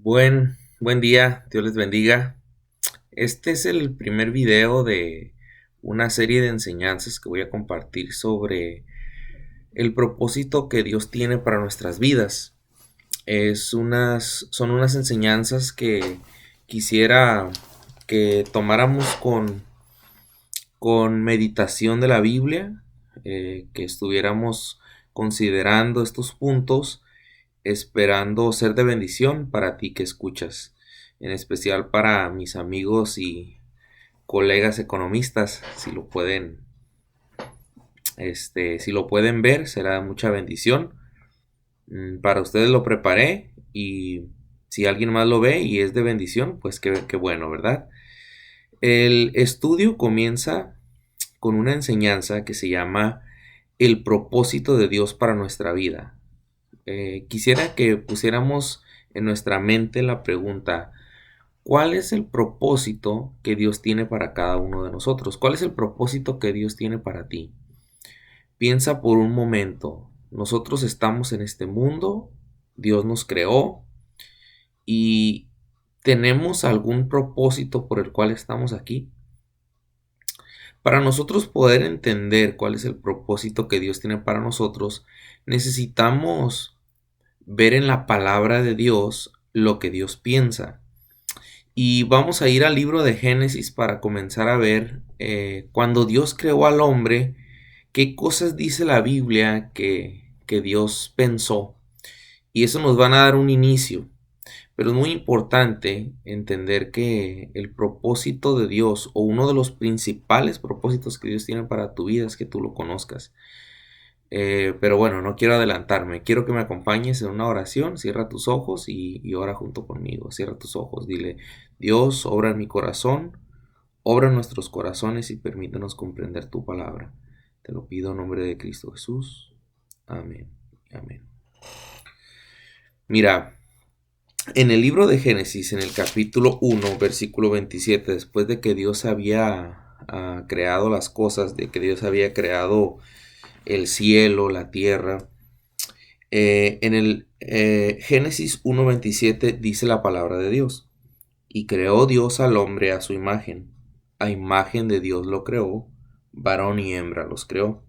Buen día, Dios les bendiga. Este es el primer video de una serie de enseñanzas que voy a compartir sobre el propósito que Dios tiene para nuestras vidas. Son unas enseñanzas que quisiera que tomáramos con meditación de la Biblia, que estuviéramos considerando estos puntos esperando ser de bendición para ti que escuchas, en especial para mis amigos y colegas economistas, si lo pueden ver, será mucha bendición. Para ustedes lo preparé y si alguien más lo ve y es de bendición, pues qué bueno, ¿verdad? El estudio comienza con una enseñanza que se llama el propósito de Dios para nuestra vida. Quisiera que pusiéramos en nuestra mente la pregunta, ¿cuál es el propósito que Dios tiene para cada uno de nosotros? ¿Cuál es el propósito que Dios tiene para ti? Piensa por un momento, nosotros estamos en este mundo, Dios nos creó y ¿tenemos algún propósito por el cual estamos aquí? Para nosotros poder entender cuál es el propósito que Dios tiene para nosotros, necesitamos ver en la palabra de Dios lo que Dios piensa. Y vamos a ir al libro de Génesis para comenzar a ver cuando Dios creó al hombre, qué cosas dice la Biblia que Dios pensó. Y eso nos van a dar un inicio. Pero es muy importante entender que el propósito de Dios o uno de los principales propósitos que Dios tiene para tu vida es que tú lo conozcas. Pero bueno, no quiero adelantarme. Quiero que me acompañes en una oración. Cierra tus ojos y ora junto conmigo. Cierra tus ojos. Dile, Dios, obra en mi corazón, obra en nuestros corazones y permítanos comprender tu palabra. Te lo pido en nombre de Cristo Jesús. Amén. Amén. Mira, en el libro de Génesis, en el capítulo 1, versículo 27, después de que Dios había creado las cosas, de que Dios había creado el cielo, la tierra, en el Génesis 1:27 dice la palabra de Dios. Y creó Dios al hombre a su imagen. A imagen de Dios lo creó, varón y hembra los creó.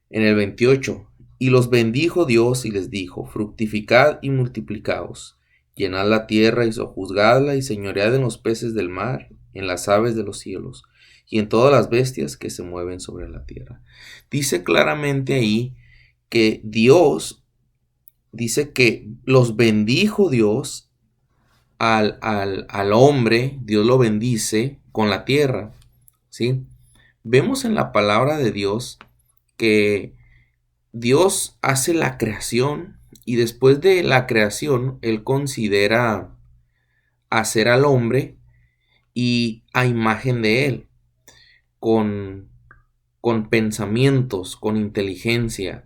En el 28, y los bendijo Dios y les dijo, fructificad y multiplicaos, llenad la tierra y sojuzgadla y señoread en los peces del mar, en las aves de los cielos y en todas las bestias que se mueven sobre la tierra. Dice claramente ahí que Dios, dice que los bendijo Dios al hombre, Dios lo bendice con la tierra, ¿sí? Vemos en la palabra de Dios que Dios hace la creación y después de la creación, Él considera hacer al hombre y a imagen de Él, con, con pensamientos, con inteligencia,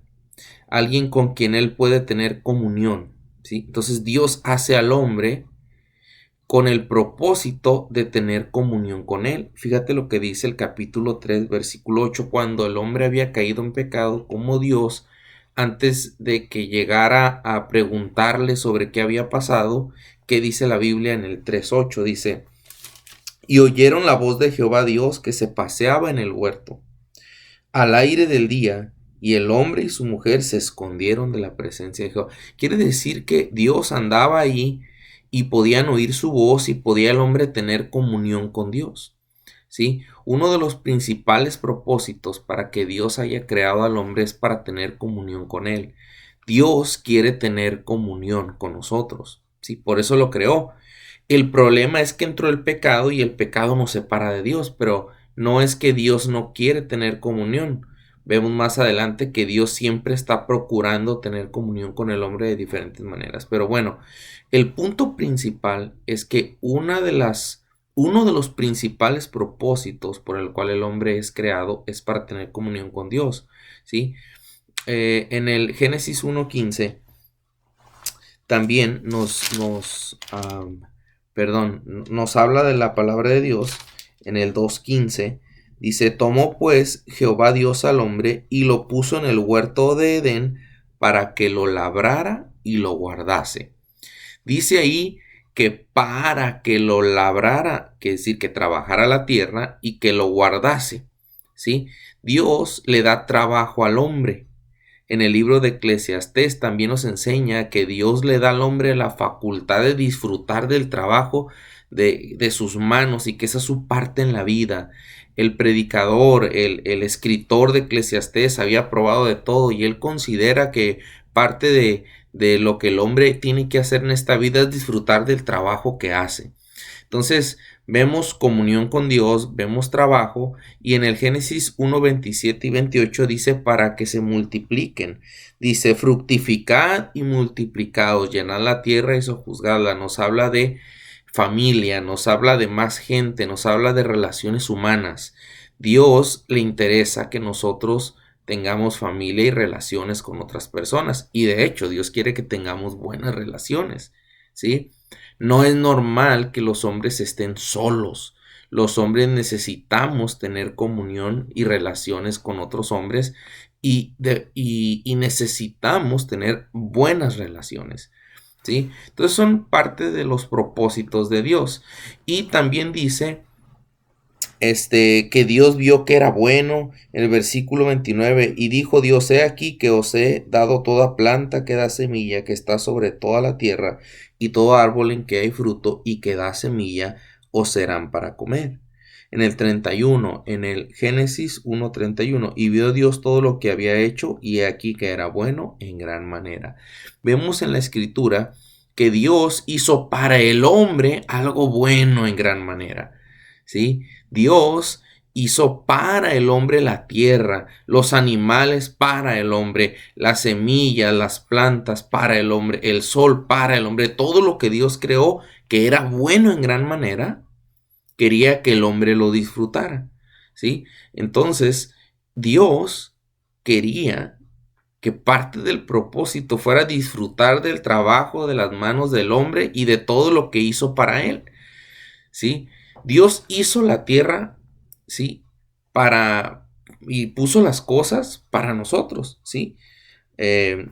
alguien con quien Él puede tener comunión, ¿sí? Entonces Dios hace al hombre con el propósito de tener comunión con Él. Fíjate lo que dice el capítulo 3, versículo 8, cuando el hombre había caído en pecado, como Dios, antes de que llegara a preguntarle sobre qué había pasado, ¿qué dice la Biblia en el 3:8? Dice, y oyeron la voz de Jehová Dios que se paseaba en el huerto al aire del día, y el hombre y su mujer se escondieron de la presencia de Jehová. Quiere decir que Dios andaba ahí y podían oír su voz y podía el hombre tener comunión con Dios. ¿Sí? Uno de los principales propósitos para que Dios haya creado al hombre es para tener comunión con Él. Dios quiere tener comunión con nosotros, ¿sí? Por eso lo creó. El problema es que entró el pecado y el pecado nos separa de Dios, pero no es que Dios no quiere tener comunión. Vemos más adelante que Dios siempre está procurando tener comunión con el hombre de diferentes maneras. Pero bueno, el punto principal es que uno de los principales propósitos por el cual el hombre es creado es para tener comunión con Dios, ¿sí? En el Génesis 1:15 también nos habla de la palabra de Dios. En el 2:15 dice, tomó pues Jehová Dios al hombre y lo puso en el huerto de Edén para que lo labrara y lo guardase. Dice ahí que para que lo labrara, que es decir, que trabajara la tierra y que lo guardase, ¿sí? Dios le da trabajo al hombre. En el libro de Eclesiastés también nos enseña que Dios le da al hombre la facultad de disfrutar del trabajo de sus manos y que esa es su parte en la vida. El predicador, el escritor de Eclesiastés había probado de todo y él considera que parte de lo que el hombre tiene que hacer en esta vida es disfrutar del trabajo que hace. Entonces, vemos comunión con Dios, vemos trabajo, y en el Génesis 1, 27 y 28 dice para que se multipliquen. Dice, fructificad y multiplicaos, llenad la tierra y sojuzgadla. Nos habla de familia, nos habla de más gente, nos habla de relaciones humanas. Dios le interesa que nosotros tengamos familia y relaciones con otras personas. Y de hecho, Dios quiere que tengamos buenas relaciones, ¿sí? No es normal que los hombres estén solos. Los hombres necesitamos tener comunión y relaciones con otros hombres y necesitamos tener buenas relaciones, ¿sí? Entonces son parte de los propósitos de Dios. Y también dice que Dios vio que era bueno, en el versículo 29, y dijo Dios, he aquí que os he dado toda planta que da semilla, que está sobre toda la tierra, y todo árbol en que hay fruto y que da semilla, os serán para comer. En el 31, en el Génesis 1:31, y vio Dios todo lo que había hecho, y he aquí que era bueno en gran manera. Vemos en la Escritura que Dios hizo para el hombre algo bueno en gran manera, ¿sí? Dios hizo para el hombre la tierra, los animales para el hombre, las semillas, las plantas para el hombre, el sol para el hombre, todo lo que Dios creó que era bueno en gran manera, quería que el hombre lo disfrutara, ¿sí? Entonces, Dios quería que parte del propósito fuera disfrutar del trabajo de las manos del hombre y de todo lo que hizo para él, ¿sí? Dios hizo la tierra, ¿sí? Y puso las cosas para nosotros, ¿sí? Eh,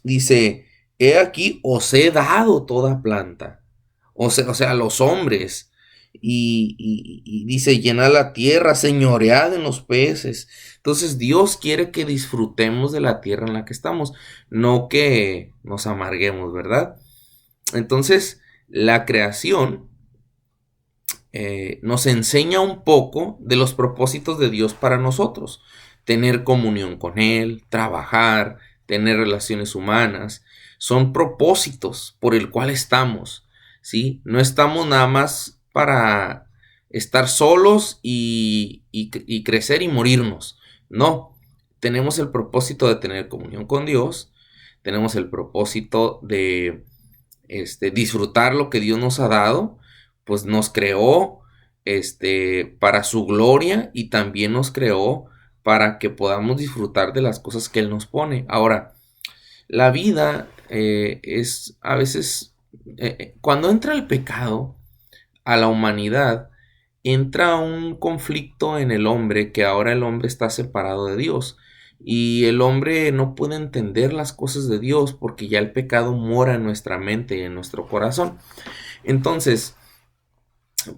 Dice, he aquí os he dado toda planta, o sea, los hombres, y dice, llena la tierra, señoread en los peces. Entonces Dios quiere que disfrutemos de la tierra en la que estamos, no que nos amarguemos, ¿verdad? Entonces, la creación nos enseña un poco de los propósitos de Dios para nosotros. Tener comunión con Él, trabajar, tener relaciones humanas. Son propósitos por el cual estamos, ¿sí? No estamos nada más para estar solos y crecer y morirnos. No, tenemos el propósito de tener comunión con Dios. Tenemos el propósito de disfrutar lo que Dios nos ha dado, pues nos creó para su gloria y también nos creó para que podamos disfrutar de las cosas que Él nos pone. Ahora, la vida es a veces, cuando entra el pecado a la humanidad, entra un conflicto en el hombre, que ahora el hombre está separado de Dios. Y el hombre no puede entender las cosas de Dios porque ya el pecado mora en nuestra mente y en nuestro corazón. Entonces,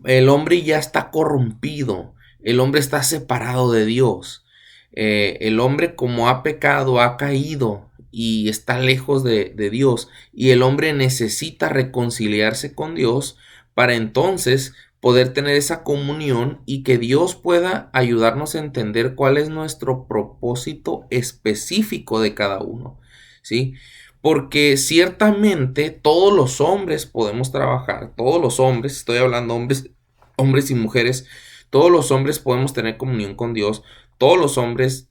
el hombre ya está corrompido, el hombre está separado de Dios. El hombre, como ha pecado, ha caído y está lejos de Dios. Y el hombre necesita reconciliarse con Dios para entonces poder tener esa comunión y que Dios pueda ayudarnos a entender cuál es nuestro propósito específico de cada uno, ¿sí? Porque ciertamente todos los hombres podemos trabajar, todos los hombres, estoy hablando hombres y mujeres, todos los hombres podemos tener comunión con Dios, todos los hombres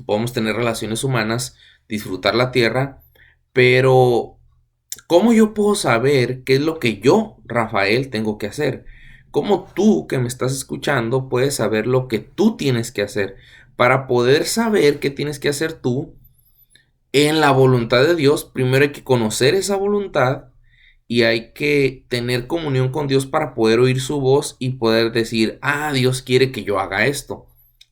podemos tener relaciones humanas, disfrutar la tierra, pero ¿cómo yo puedo saber qué es lo que yo, Rafael, tengo que hacer? ¿Cómo tú que me estás escuchando puedes saber lo que tú tienes que hacer? Para poder saber qué tienes que hacer tú en la voluntad de Dios, primero hay que conocer esa voluntad y hay que tener comunión con Dios para poder oír su voz y poder decir, Dios quiere que yo haga esto,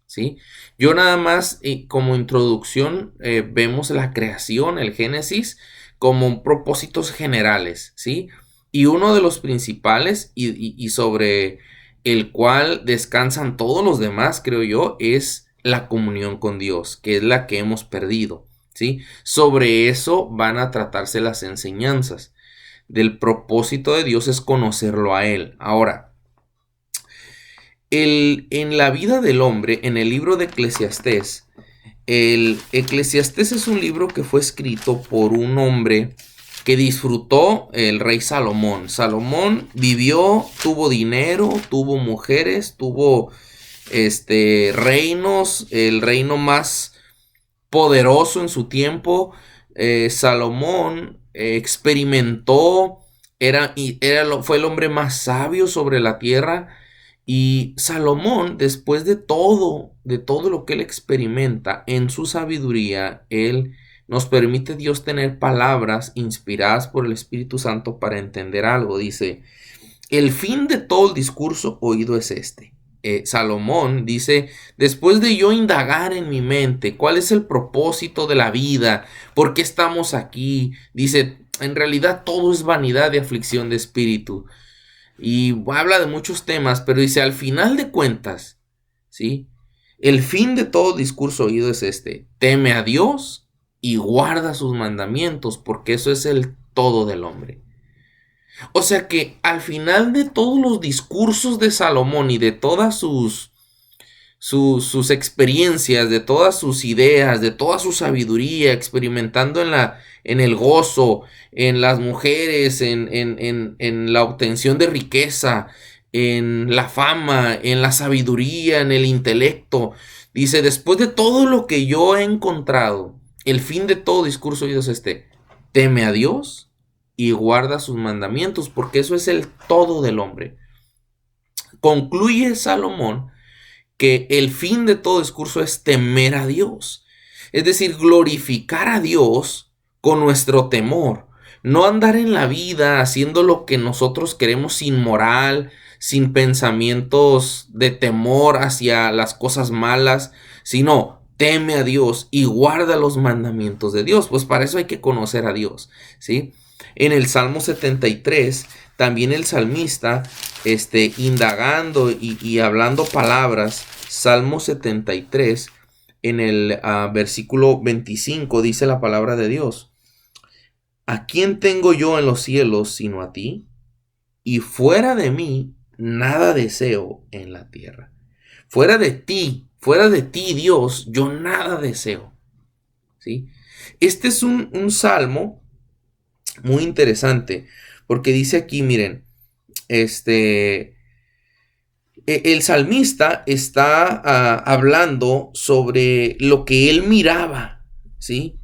¿sí? Yo nada más como introducción vemos la creación, el Génesis, como propósitos generales, ¿sí? Y uno de los principales y sobre el cual descansan todos los demás, creo yo, es la comunión con Dios, que es la que hemos perdido, ¿sí? Sobre eso van a tratarse las enseñanzas. Del propósito de Dios es conocerlo a Él. Ahora, en la vida del hombre, en el libro de Eclesiastés, el Eclesiastés es un libro que fue escrito por un hombre que disfrutó el rey Salomón. Salomón vivió, tuvo dinero, tuvo mujeres, tuvo reinos, el reino más poderoso en su tiempo. Salomón experimentó, fue el hombre más sabio sobre la tierra. Y Salomón, después de todo lo que él experimenta en su sabiduría, él nos permite Dios tener palabras inspiradas por el Espíritu Santo para entender algo. Dice, el fin de todo el discurso oído es este. Salomón dice, después de yo indagar en mi mente cuál es el propósito de la vida, por qué estamos aquí, dice, en realidad todo es vanidad y aflicción de espíritu. Y habla de muchos temas, pero dice, al final de cuentas, ¿sí? El fin de todo discurso oído es este: teme a Dios y guarda sus mandamientos, porque eso es el todo del hombre. O sea que al final de todos los discursos de Salomón y de todas sus experiencias, de todas sus ideas, de toda su sabiduría, experimentando en el gozo, en las mujeres, en la obtención de riqueza, en la fama, en la sabiduría, en el intelecto. Dice, después de todo lo que yo he encontrado, el fin de todo discurso oído es este: teme a Dios y guarda sus mandamientos, porque eso es el todo del hombre. Concluye Salomón que el fin de todo discurso es temer a Dios. Es decir, glorificar a Dios con nuestro temor. No andar en la vida haciendo lo que nosotros queremos sin moral, sin pensamientos de temor hacia las cosas malas, sino teme a Dios y guarda los mandamientos de Dios. Pues para eso hay que conocer a Dios, ¿sí? En el Salmo 73, también el salmista, indagando y hablando palabras, Salmo 73, en el versículo 25, dice la palabra de Dios: ¿a quién tengo yo en los cielos sino a ti? Y fuera de mí, nada deseo en la tierra. Fuera de ti, Dios, yo nada deseo, ¿sí? Este es un salmo muy interesante, porque dice aquí, miren, el salmista está hablando sobre lo que él miraba, ¿sí?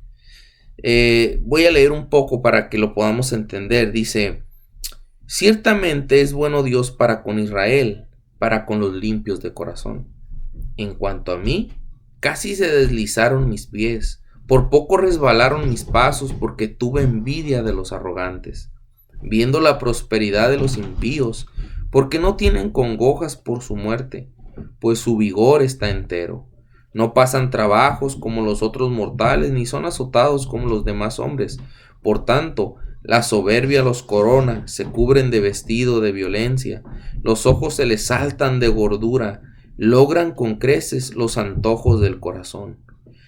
Voy a leer un poco para que lo podamos entender. Dice, ciertamente es bueno Dios para con Israel, para con los limpios de corazón. En cuanto a mí, casi se deslizaron mis pies, por poco resbalaron mis pasos, porque tuve envidia de los arrogantes, viendo la prosperidad de los impíos, porque no tienen congojas por su muerte, pues su vigor está entero. No pasan trabajos como los otros mortales, ni son azotados como los demás hombres. Por tanto, la soberbia los corona, se cubren de vestido de violencia, los ojos se les saltan de gordura, logran con creces los antojos del corazón.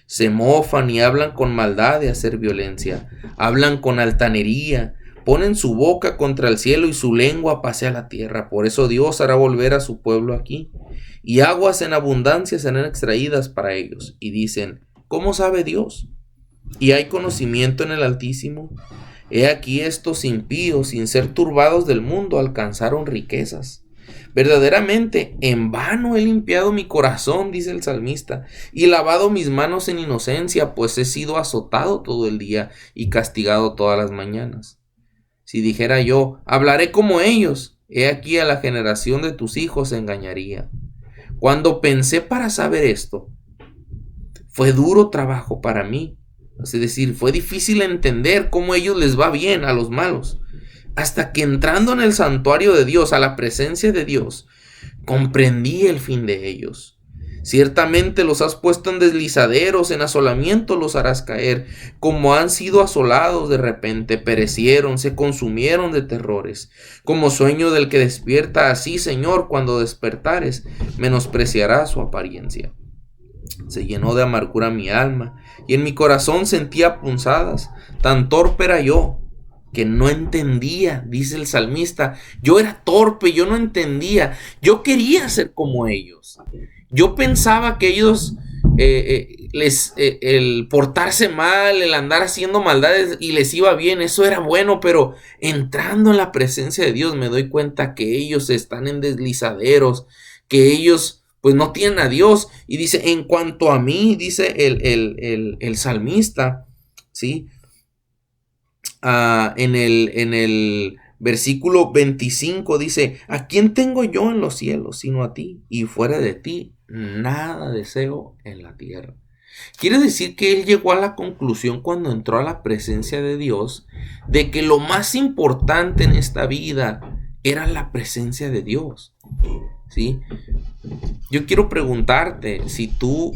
Se mofan y hablan con maldad de hacer violencia, hablan con altanería, ponen su boca contra el cielo y su lengua pasea la tierra. Por eso Dios hará volver a su pueblo aquí, y aguas en abundancia serán extraídas para ellos. Y dicen, ¿cómo sabe Dios? ¿Y hay conocimiento en el Altísimo? He aquí estos impíos, sin ser turbados del mundo, alcanzaron riquezas. Verdaderamente, en vano he limpiado mi corazón, dice el salmista, y lavado mis manos en inocencia, pues he sido azotado todo el día y castigado todas las mañanas. Si dijera yo, hablaré como ellos, he aquí a la generación de tus hijos engañaría. Cuando pensé para saber esto, fue duro trabajo para mí. Es decir, fue difícil entender cómo a ellos les va bien, a los malos. Hasta que entrando en el santuario de Dios, a la presencia de Dios, comprendí el fin de ellos. Ciertamente los has puesto en deslizaderos, en asolamiento los harás caer. Como han sido asolados de repente, perecieron, se consumieron de terrores. Como sueño del que despierta, así, Señor, cuando despertares, menospreciarás su apariencia. Se llenó de amargura mi alma, y en mi corazón sentía punzadas. Tan torpe era yo, que no entendía, dice el salmista. Yo era torpe, yo no entendía. Yo quería ser como ellos. Yo pensaba que ellos, el portarse mal, el andar haciendo maldades y les iba bien, eso era bueno, pero entrando en la presencia de Dios me doy cuenta que ellos están en deslizaderos, que ellos pues no tienen a Dios. Y dice, en cuanto a mí, dice el salmista, ¿sí? En el versículo 25 dice, ¿a quién tengo yo en los cielos sino a ti? Y fuera de ti, nada deseo en la tierra. Quiere decir que él llegó a la conclusión cuando entró a la presencia de Dios de que lo más importante en esta vida era la presencia de Dios, ¿sí? Yo quiero preguntarte si tú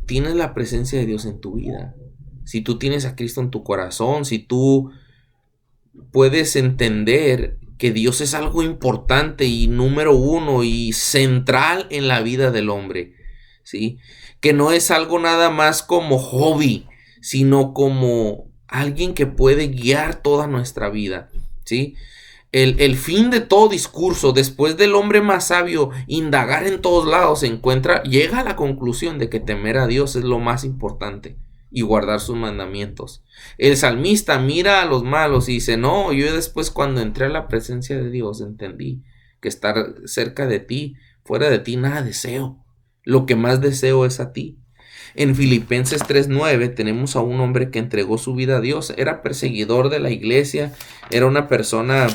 tienes la presencia de Dios en tu vida, si tú tienes a Cristo en tu corazón, si tú puedes entender que Dios es algo importante y número uno y central en la vida del hombre, ¿sí? Que no es algo nada más como hobby, sino como alguien que puede guiar toda nuestra vida, ¿sí? El fin de todo discurso, después del hombre más sabio indagar en todos lados, llega a la conclusión de que temer a Dios es lo más importante y guardar sus mandamientos. El salmista mira a los malos y dice, no, yo después cuando entré a la presencia de Dios entendí que estar cerca de ti, fuera de ti nada deseo. Lo que más deseo es a ti. En Filipenses 3:9 tenemos a un hombre que entregó su vida a Dios. Era perseguidor de la iglesia, era una persona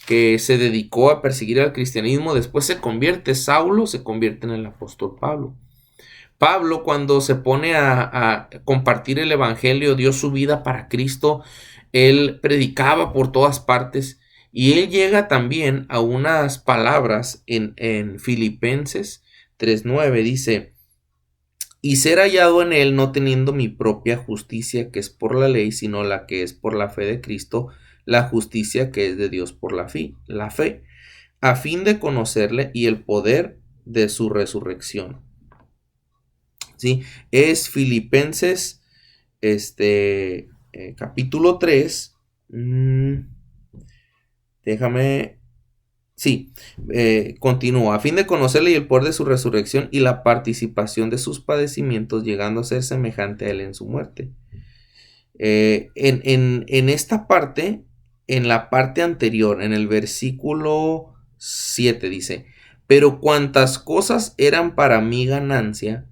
que se dedicó a perseguir al cristianismo. Después Saulo se convierte en el apóstol Pablo. Pablo, cuando se pone a compartir el evangelio, dio su vida para Cristo. Él predicaba por todas partes y él llega también a unas palabras en Filipenses 3:9. Dice, y ser hallado en él no teniendo mi propia justicia que es por la ley, sino la que es por la fe de Cristo, la justicia que es de Dios por la fe, a fin de conocerle y el poder de su resurrección. ¿Sí? Es Filipenses capítulo 3. Continúa. A fin de conocerle y el poder de su resurrección y la participación de sus padecimientos, llegando a ser semejante a él en su muerte. En esta parte, en la parte anterior, en el versículo 7 dice, pero cuantas cosas eran para mi ganancia,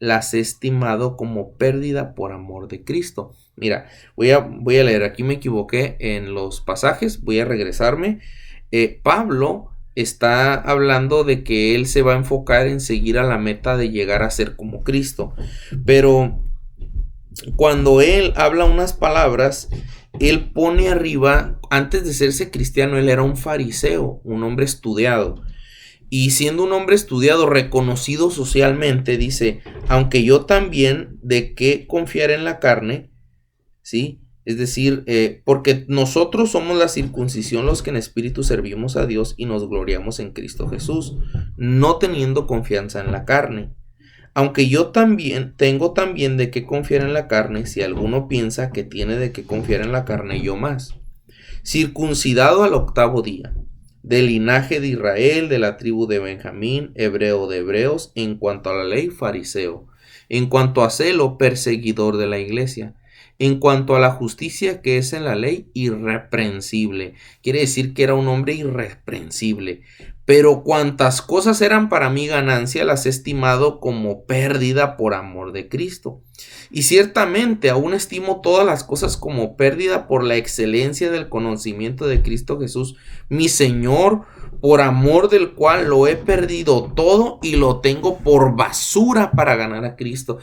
las he estimado como pérdida por amor de Cristo. Mira, voy a leer, aquí me equivoqué en los pasajes, voy a regresarme. Pablo está hablando de que él se va a enfocar en seguir a la meta de llegar a ser como Cristo, pero cuando él habla unas palabras, él pone arriba, antes de serse cristiano, él era un fariseo, un hombre estudiado. Y siendo un hombre estudiado, reconocido socialmente, dice, aunque yo también de qué confiar en la carne, ¿sí? Es decir, porque nosotros somos la circuncisión los que en espíritu servimos a Dios y nos gloriamos en Cristo Jesús, no teniendo confianza en la carne. Aunque yo también tengo también de qué confiar en la carne, si alguno piensa que tiene de qué confiar en la carne, yo más. Circuncidado al 8º día, del linaje de Israel, de la tribu de Benjamín, hebreo de hebreos, en cuanto a la ley, fariseo, en cuanto a celo, perseguidor de la iglesia, en cuanto a la justicia que es en la ley, irreprensible. Quiere decir que era un hombre irreprensible. Pero cuantas cosas eran para mí ganancia, las he estimado como pérdida por amor de Cristo. Y ciertamente aún estimo todas las cosas como pérdida por la excelencia del conocimiento de Cristo Jesús, mi Señor, por amor del cual lo he perdido todo y lo tengo por basura para ganar a Cristo.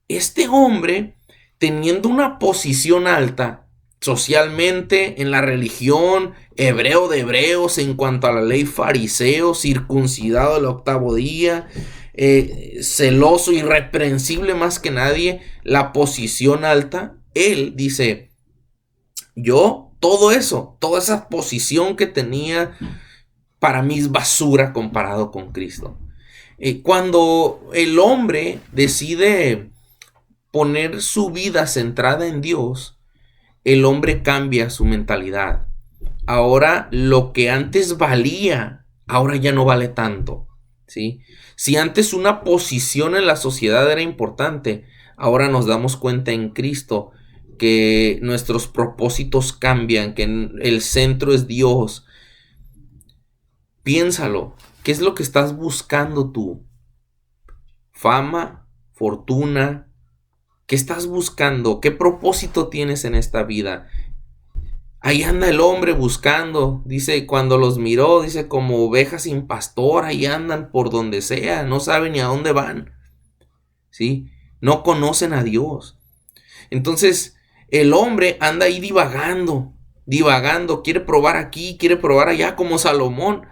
Este hombre, teniendo una posición alta socialmente, en la religión, hebreo de hebreos, en cuanto a la ley, fariseo, circuncidado el 8º día, celoso, irreprensible más que nadie, la posición alta, él dice, yo, todo eso, toda esa posición que tenía, para mí es basura comparado con Cristo. Cuando el hombre decide poner su vida centrada en Dios, el hombre cambia su mentalidad. Ahora lo que antes valía, ahora ya no vale tanto, ¿sí? Si antes una posición en la sociedad era importante, ahora nos damos cuenta en Cristo que nuestros propósitos cambian, que el centro es Dios. Piénsalo, ¿qué es lo que estás buscando tú? ¿Fama? ¿Fortuna? ¿Qué estás buscando? ¿Qué propósito tienes en esta vida? Ahí anda el hombre buscando, dice, cuando los miró, dice, como ovejas sin pastor, ahí andan por donde sea, no saben ni a dónde van, ¿sí? No conocen a Dios. Entonces, el hombre anda ahí divagando, quiere probar aquí, quiere probar allá, como Salomón,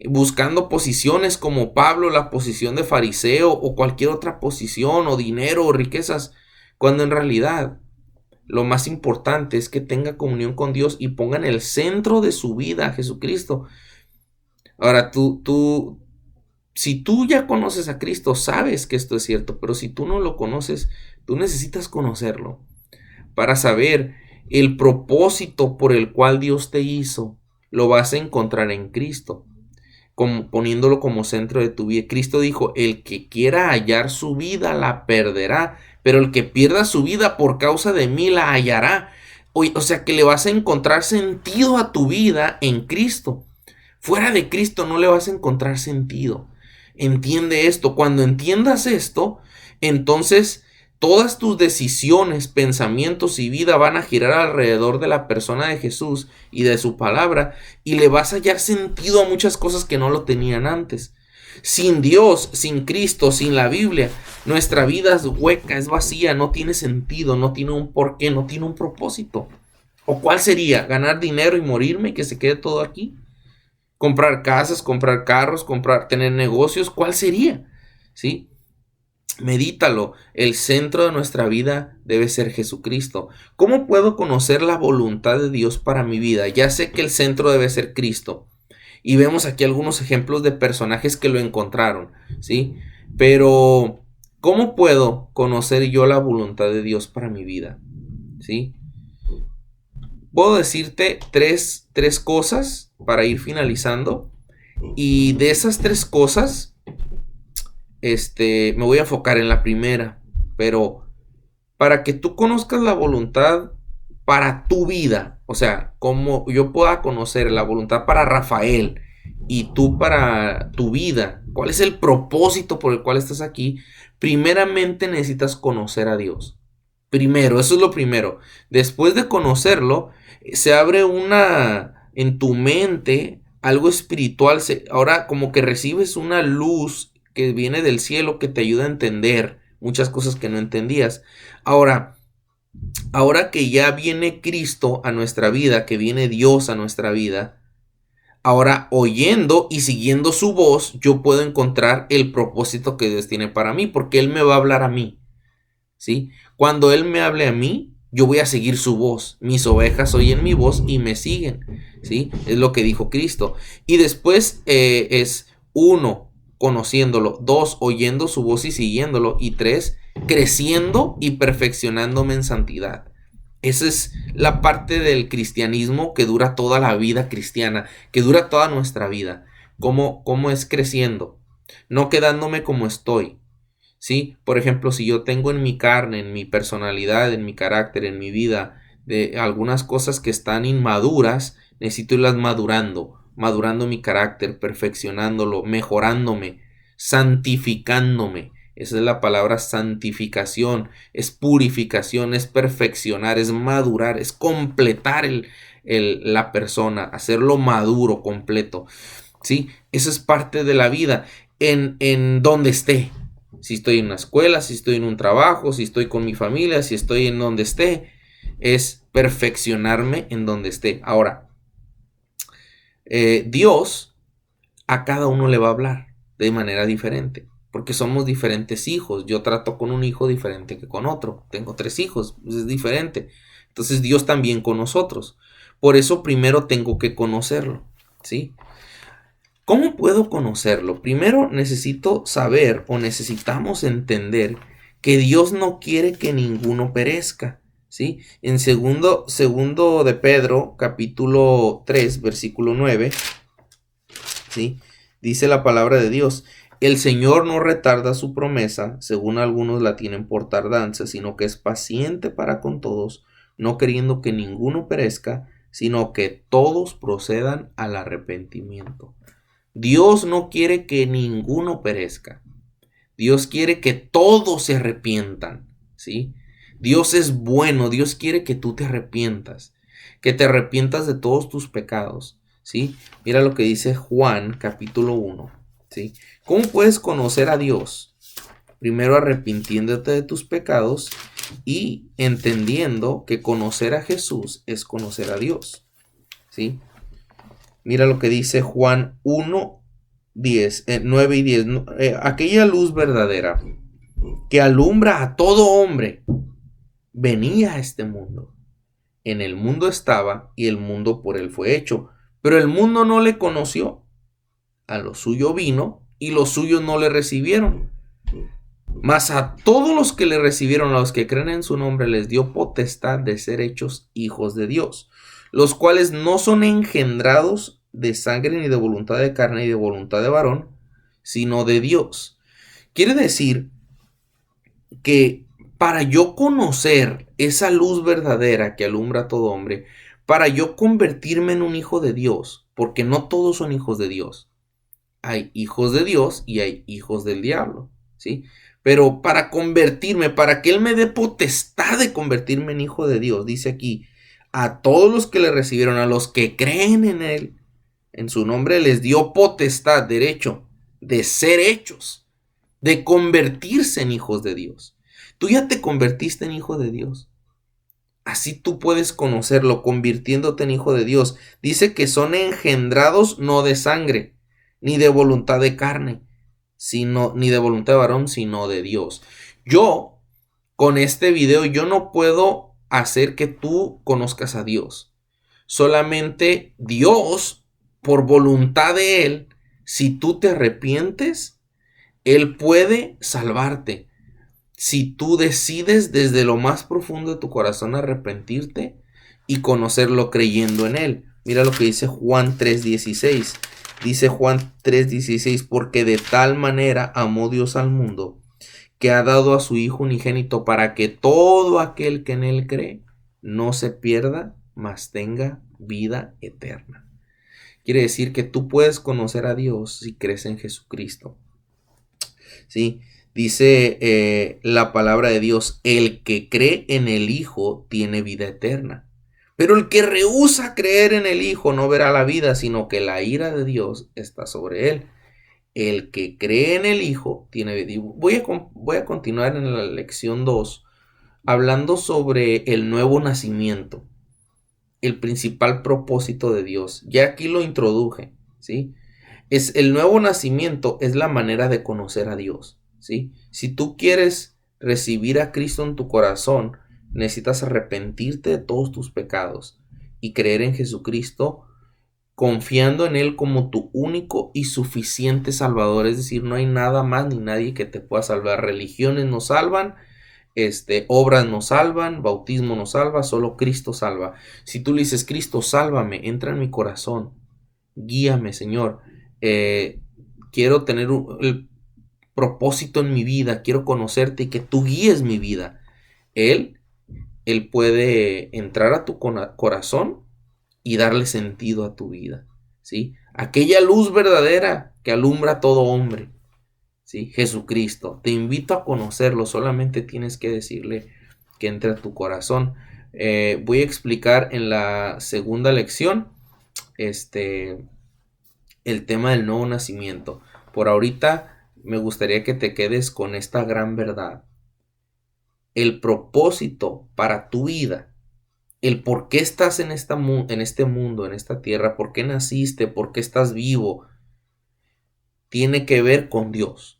buscando posiciones como Pablo, la posición de fariseo, o cualquier otra posición, o dinero, o riquezas, cuando en realidad lo más importante es que tenga comunión con Dios y ponga en el centro de su vida a Jesucristo. Ahora, si tú ya conoces a Cristo, sabes que esto es cierto, pero si tú no lo conoces, tú necesitas conocerlo para saber el propósito por el cual Dios te hizo. Lo vas a encontrar en Cristo, poniéndolo como centro de tu vida. Cristo dijo, el que quiera hallar su vida la perderá, pero el que pierda su vida por causa de mí la hallará. O sea que le vas a encontrar sentido a tu vida en Cristo. Fuera de Cristo no le vas a encontrar sentido. Entiende esto. Cuando entiendas esto, entonces todas tus decisiones, pensamientos y vida van a girar alrededor de la persona de Jesús y de su palabra, y le vas a hallar sentido a muchas cosas que no lo tenían antes. Sin Dios, sin Cristo, sin la Biblia, nuestra vida es hueca, es vacía, no tiene sentido, no tiene un porqué, no tiene un propósito. ¿O cuál sería? ¿Ganar dinero y morirme y que se quede todo aquí? ¿Comprar casas, comprar carros, tener negocios? ¿Cuál sería? ¿Sí? Medítalo, el centro de nuestra vida debe ser Jesucristo. ¿Cómo puedo conocer la voluntad de Dios para mi vida? Ya sé que el centro debe ser Cristo. Y vemos aquí algunos ejemplos de personajes que lo encontraron, ¿sí? Pero, ¿cómo puedo conocer yo la voluntad de Dios para mi vida? ¿Sí? Puedo decirte tres cosas para ir finalizando. Y de esas tres cosas, me voy a enfocar en la primera, pero para que tú conozcas la voluntad para tu vida, o sea, como yo pueda conocer la voluntad para Rafael y tú para tu vida, cuál es el propósito por el cual estás aquí, primeramente necesitas conocer a Dios. Primero, eso es lo primero. Después de conocerlo, se abre en tu mente algo espiritual. Ahora como que recibes una luz que viene del cielo que te ayuda a entender muchas cosas que no entendías. Ahora que ya viene Cristo a nuestra vida, que viene Dios a nuestra vida, ahora oyendo y siguiendo su voz, yo puedo encontrar el propósito que Dios tiene para mí, porque Él me va a hablar a mí, ¿sí? Cuando Él me hable a mí, yo voy a seguir su voz. Mis ovejas oyen mi voz y me siguen, ¿sí? Es lo que dijo Cristo. Y después es 1, conociéndolo, 2, oyendo su voz y siguiéndolo, y 3, creciendo y perfeccionándome en santidad. Esa es la parte del cristianismo que dura toda la vida cristiana, que dura toda nuestra vida. ¿Cómo es creciendo? No quedándome como estoy, ¿sí? Por ejemplo, si yo tengo en mi carne, en mi personalidad, en mi carácter, en mi vida, de algunas cosas que están inmaduras, necesito irlas madurando mi carácter, perfeccionándolo, mejorándome, santificándome. Esa es la palabra santificación, es purificación, es perfeccionar, es madurar, es completar la persona, hacerlo maduro, completo, ¿sí? Eso es parte de la vida, en donde esté. Si estoy en una escuela, si estoy en un trabajo, si estoy con mi familia, si estoy en donde esté, es perfeccionarme en donde esté. Ahora, Dios a cada uno le va a hablar. de manera diferente, porque somos diferentes hijos. Yo trato con un hijo diferente que con otro. Tengo 3 hijos, pues es diferente. Entonces Dios también con nosotros. Por eso primero tengo que conocerlo, ¿sí? ¿Cómo puedo conocerlo? Primero necesito saber o necesitamos entender que Dios no quiere que ninguno perezca, ¿sí? En segundo de Pedro, capítulo 3, versículo 9, ¿sí? Dice la palabra de Dios: el Señor no retarda su promesa, según algunos la tienen por tardanza, sino que es paciente para con todos, no queriendo que ninguno perezca, sino que todos procedan al arrepentimiento. Dios no quiere que ninguno perezca. Dios quiere que todos se arrepientan, ¿sí? Dios es bueno, Dios quiere que tú te arrepientas de todos tus pecados, ¿sí? Mira lo que dice Juan, capítulo 1, ¿sí? ¿Cómo puedes conocer a Dios? Primero arrepintiéndote de tus pecados y entendiendo que conocer a Jesús es conocer a Dios, ¿sí? Mira lo que dice Juan 1, 10, 9 y 10. Aquella luz verdadera que alumbra a todo hombre venía a este mundo. En el mundo estaba y el mundo por él fue hecho, pero el mundo no le conoció. A lo suyo vino y los suyos no le recibieron. Mas a todos los que le recibieron, a los que creen en su nombre, les dio potestad de ser hechos hijos de Dios, los cuales no son engendrados de sangre, ni de voluntad de carne, ni de voluntad de varón, sino de Dios. Quiere decir que para yo conocer esa luz verdadera que alumbra a todo hombre, para yo convertirme en un hijo de Dios, porque no todos son hijos de Dios. Hay hijos de Dios y hay hijos del diablo, ¿sí? Pero para convertirme, para que Él me dé potestad de convertirme en hijo de Dios, dice aquí: a todos los que le recibieron, a los que creen en Él, en su nombre les dio potestad, derecho, de ser hechos, de convertirse en hijos de Dios. Tú ya te convertiste en hijo de Dios. Así tú puedes conocerlo, convirtiéndote en hijo de Dios. Dice que son engendrados no de sangre, ni de voluntad de carne, ni de voluntad de varón, sino de Dios. Yo, con este video, yo no puedo hacer que tú conozcas a Dios. Solamente Dios, por voluntad de Él, si tú te arrepientes, Él puede salvarte. Si tú decides desde lo más profundo de tu corazón arrepentirte y conocerlo creyendo en Él. Mira lo que dice Juan 3:16. Dice Juan 3:16: porque de tal manera amó Dios al mundo, que ha dado a su Hijo unigénito, para que todo aquel que en Él cree no se pierda, mas tenga vida eterna. Quiere decir que tú puedes conocer a Dios si crees en Jesucristo, ¿sí? Dice la palabra de Dios: el que cree en el Hijo tiene vida eterna. Pero el que rehúsa creer en el Hijo no verá la vida, sino que la ira de Dios está sobre él. El que cree en el Hijo tiene vida. Voy a continuar en la lección 2, hablando sobre el nuevo nacimiento, el principal propósito de Dios. Ya aquí lo introduje, ¿sí? El nuevo nacimiento es la manera de conocer a Dios, ¿sí? Si tú quieres recibir a Cristo en tu corazón, necesitas arrepentirte de todos tus pecados y creer en Jesucristo, confiando en Él como tu único y suficiente Salvador. Es decir, no hay nada más ni nadie que te pueda salvar. Religiones no salvan, obras no salvan, bautismo no salva, solo Cristo salva. Si tú le dices: Cristo, sálvame, entra en mi corazón, guíame, Señor, quiero tener el propósito en mi vida, quiero conocerte y que tú guíes mi vida. Él puede entrar a tu corazón y darle sentido a tu vida, ¿sí? Aquella luz verdadera que alumbra a todo hombre, ¿sí? Jesucristo. Te invito a conocerlo, solamente tienes que decirle que entre a tu corazón. Voy a explicar en la segunda lección el tema del nuevo nacimiento. Por ahorita me gustaría que te quedes con esta gran verdad. El propósito para tu vida, el por qué estás en este mundo, en esta tierra, por qué naciste, por qué estás vivo, tiene que ver con Dios.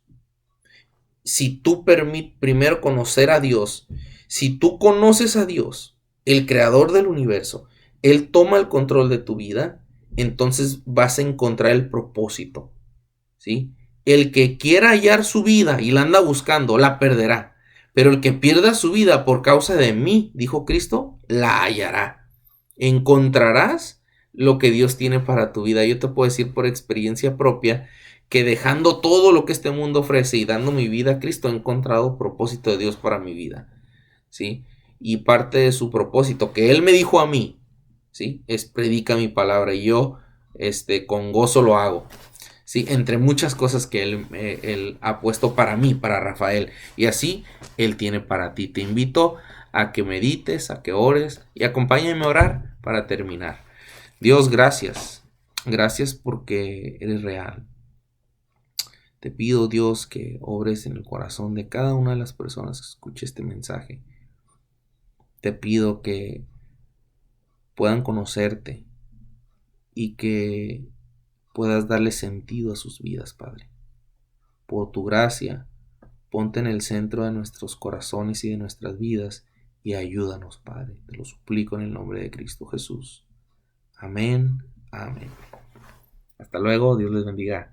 Si tú permites primero conocer a Dios, si tú conoces a Dios, el creador del universo, Él toma el control de tu vida, entonces vas a encontrar el propósito, ¿sí? El que quiera hallar su vida y la anda buscando, la perderá. Pero el que pierda su vida por causa de mí, dijo Cristo, la hallará. Encontrarás lo que Dios tiene para tu vida. Yo te puedo decir por experiencia propia que dejando todo lo que este mundo ofrece y dando mi vida a Cristo, he encontrado propósito de Dios para mi vida, ¿sí? Y parte de su propósito que Él me dijo a mí, ¿sí? Es predica mi palabra y yo, con gozo lo hago. Sí, entre muchas cosas que él ha puesto para mí, para Rafael. Y así Él tiene para ti. Te invito a que medites, a que ores y acompáñame a orar para terminar. Dios, gracias. Gracias porque eres real. Te pido, Dios, que obres en el corazón de cada una de las personas que escuche este mensaje. Te pido que puedan conocerte y que puedas darle sentido a sus vidas, Padre. Por tu gracia, ponte en el centro de nuestros corazones y de nuestras vidas y ayúdanos, Padre. Te lo suplico en el nombre de Cristo Jesús. Amén. Amén. Hasta luego. Dios les bendiga.